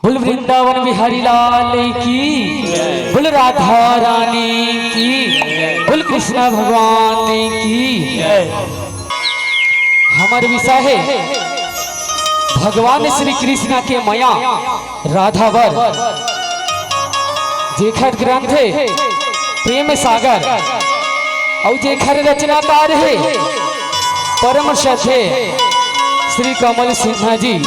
बोल वृंदावन बिहारी लाल की, बोल राधा रानी की, बोल कृष्णा भगवान की। हमारे विषय है भगवान श्री कृष्ण के मया राधावर जेखर ग्रंथ है प्रेम सागर और जेखर रचनाकार है परम श्रद्धे श्री कमल सिन्हा जी।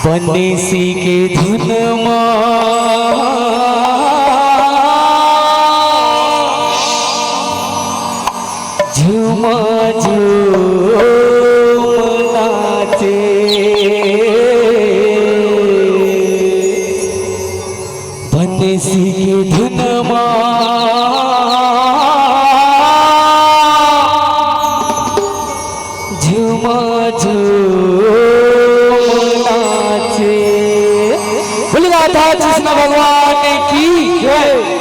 बंसी के धुन झूमा झूम नाचे बंसी के धुन झूमा राधा कृष्ण भगवान की जय।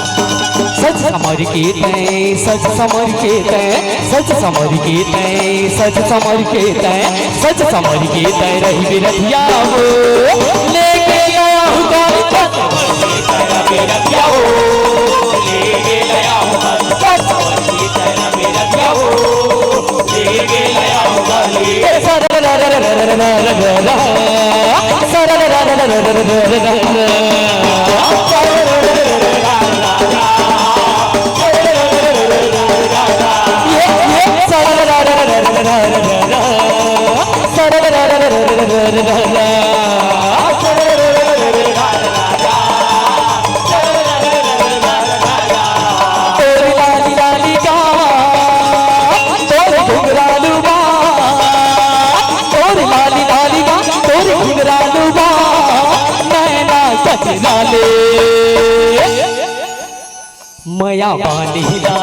समर के तय सच समर के तय सच समर के तय सच समर के तय सच समर के तय रही बिरथिया हो लेके गया हूँ गाड़ी सच समर के तय बिरथिया हो लेके गया हूँ गाड़ी सच समर के तय बिरथिया हो लेके गया हूँ गाड़ी मया पानीला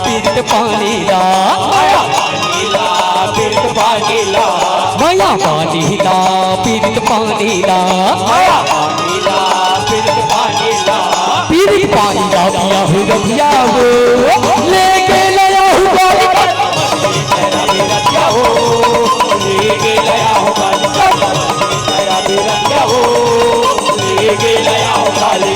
पीत पानीला मया पानीला पीत पानीला मया पानीला पीत पानीला मया पानीला पीत पानीला पीत पानीला पिया हो रखिया हो लेके लया हूँ गाड़ी तेरा मेरा क्या हो लेके लया हूँ गाड़ी तेरा मेरा क्या हो लेके लया हूँ गाड़ी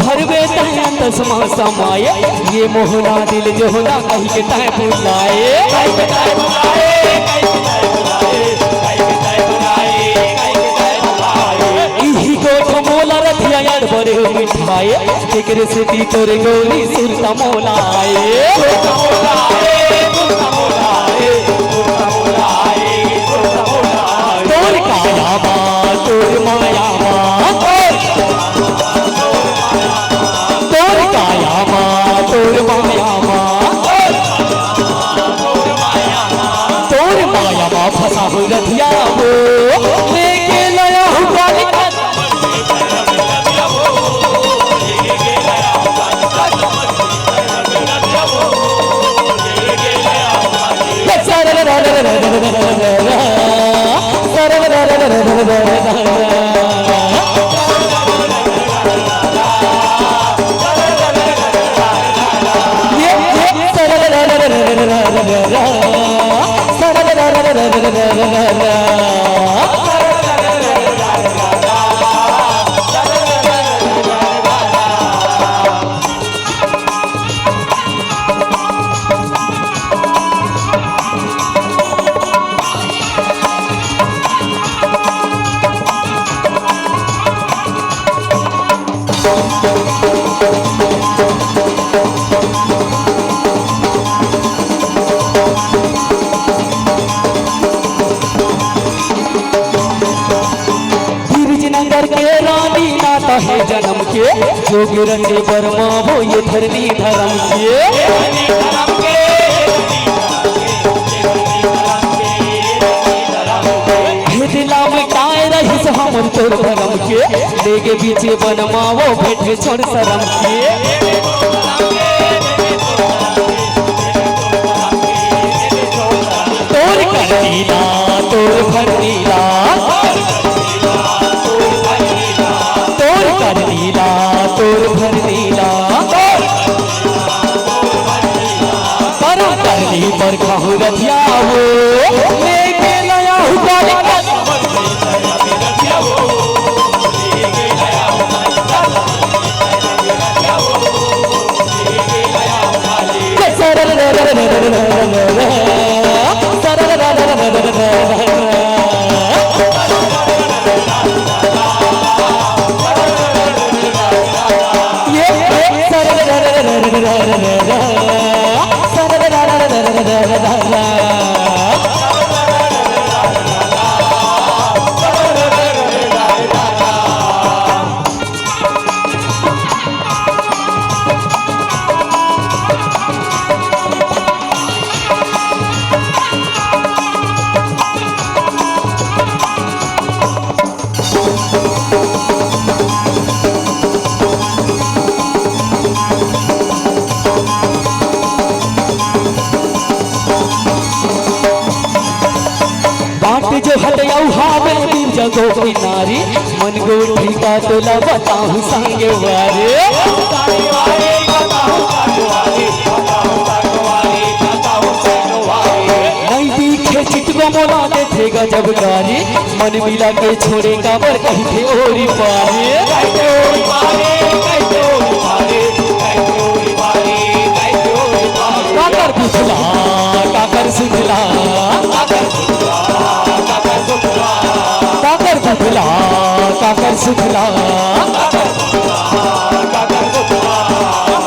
भरवे तस्मा समाए ये मोहना दिल जो होना कहीं के तय बुलाए इही को मोला रथिया यार बड़े मिठाए केकरे से ती तोरे गोली सुरता मोलाए तोर काया बा तोर माया बा तोर काया बा तोर माया बा तोर माया बा फसा हो रथिया हो लेके लया हूँ गाड़ी कहे जन्म के जोग रचे बर्मा वो ये धरनी धर्म के दिला में टाए रही हमर तोर धर्म के लेगे पीछे बनमा वो बैठे छोड़ शरम के तोर कर नीला तोर भर नीला तोर कर नीला तोर भर नीला पर करनी पर कहूँ रथिया हो लेके नया हुआ जो हटयाऊ हावे दिन जगो की नारी मन गोठी का तोला बताऊं संगे वारे नहीं दिखे चिटको मोला के थे गजब गारी मन मिला के छोड़े का बर कहीं थे ओरी पारे काकर पुछला काकर सुधला काकर पुछला काकर सुधला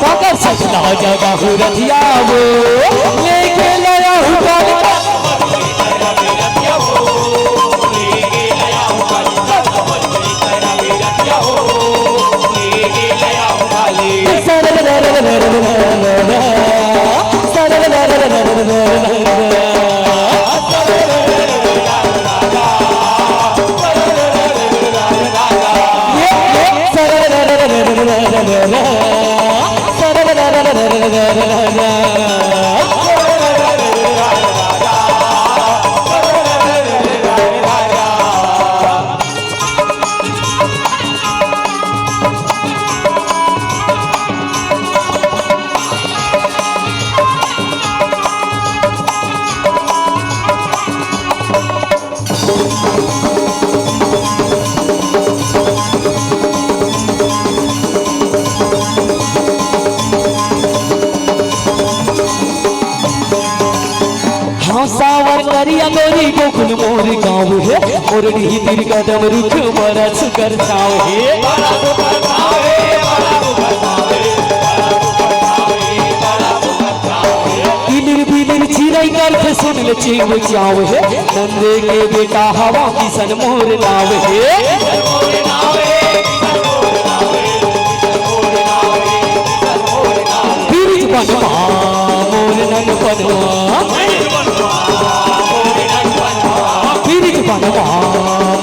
काकर सचला जगह हो रथिया वो लेके लाया हुआ सावर करिया गोरी गोकुल मोर गाँव है मोरनी तिर कदम रुख बड़ा सुकर छाव है दिलिर बिलिर चिराई कर के सुन ले चिंग चाव है नंदे के बेटा हवा किसन मोर नाव है बिरिज बनवा मोर नन बनवा बिरिज बनवा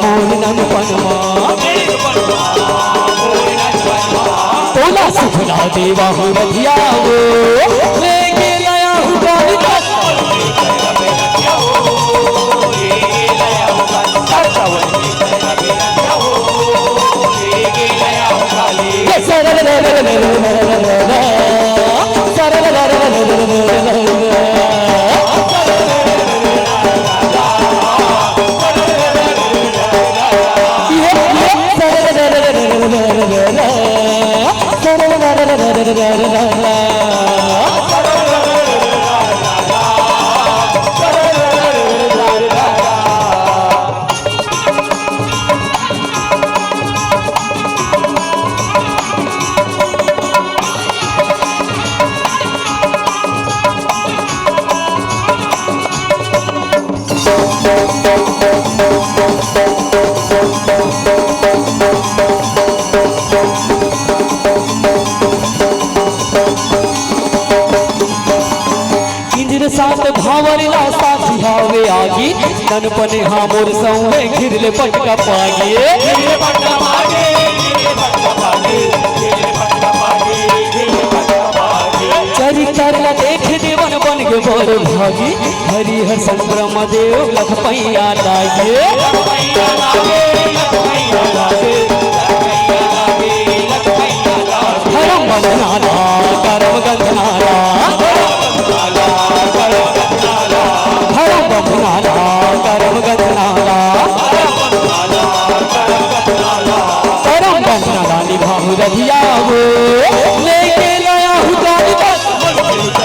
मोर नन बनवा तोला सुखला देवा हो रथिया वो लेके लाया हुआ सावरिला साथी हावे आगी ननपने हा मोर संगे घिरले पटका पागे चरित्रला देख देवन बन के बोर भागी हरिहर संक्रम देव लख पैया लागे धर्म बंधनाला कर्म गंधनाला धर्म बंधनाला कर्म गंधनाला कर्म गंधनाला निभाऊ रधिया वो लेके लाया हूँ गाड़ी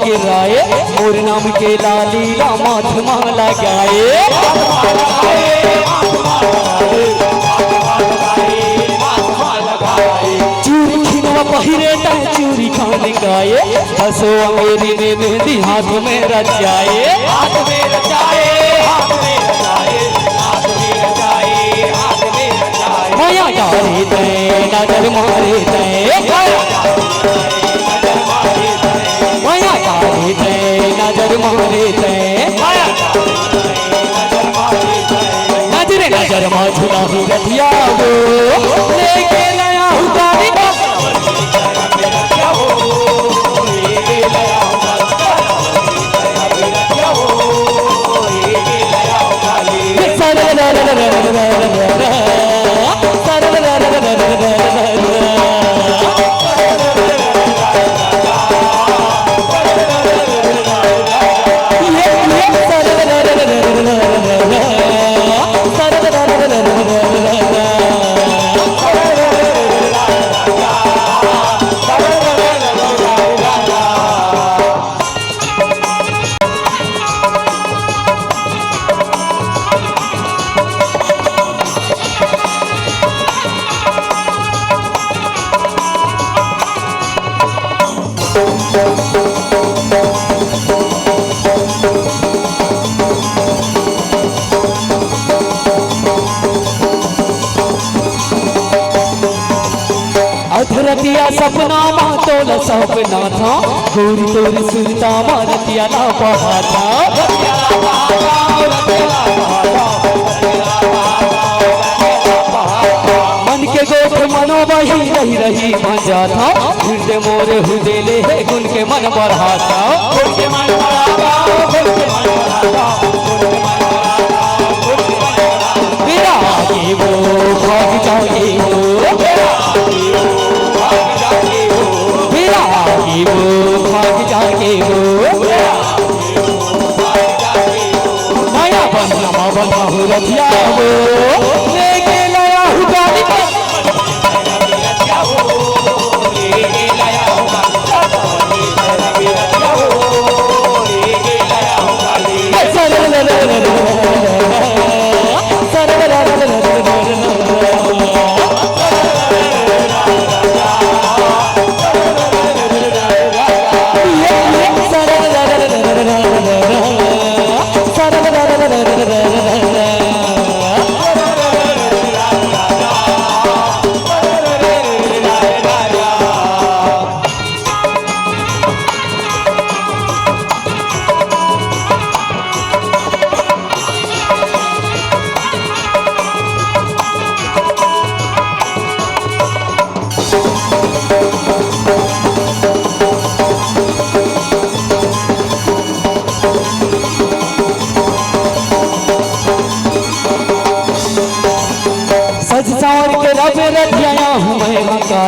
गिराए मोर नाम के लालीला माथ माला गाए चूरी खिनवा पहिरे तय चूरी खान गाए हसो अंगेरी ने मेहंदी हाथ में रचाए माया गारे तय नजर मारे तय नजर मारे नजरे नजर माझुला ही रथिया वो लेके नया गाड़ी अधरतिया सपना माँ तोला सपना था गोरी तोरी सुरता मारतिया ना बहा था मन के गोठ मनो बही रही रही मजा था हृदय मोरे हृदय ले है गुण के मन बढ़ा था मेरा आगे वो भाग जाओगे वो वो भाग जाके वो नया बंधना बंधा हो रथिया वो लेके लाया हूँ गाड़ी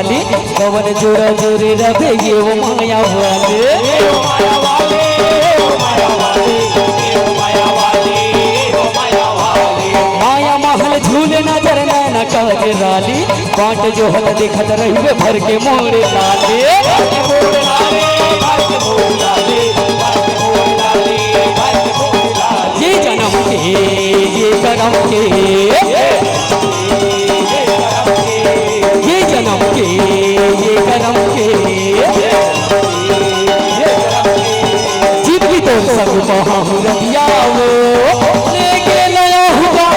वाली कवन जोड़ा जोरे रवे ये वो माया वाले माया महल झूले नजर नैना काजराली बाट जो हत देखत रहिए भर के मोरे लाले ये जन्म के ये करम के ये जन्म के ये करम के जितनी तो सब बहुरतिया वो लेके नया हुआ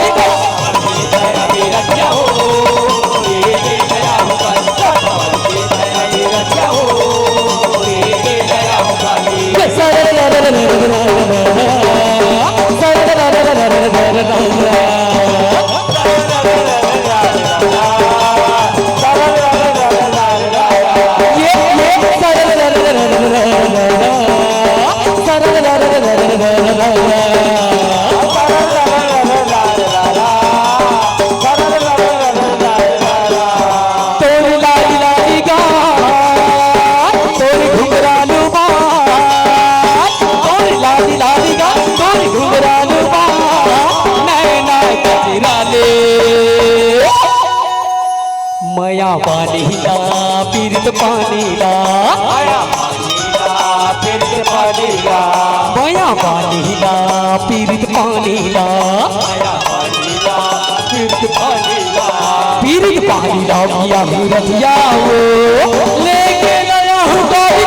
मया पानीला पीरित पानीला मया पानीला पीरित पानीला पीरित पानीला किया रतिया वो लेके नया हूँ गाड़ी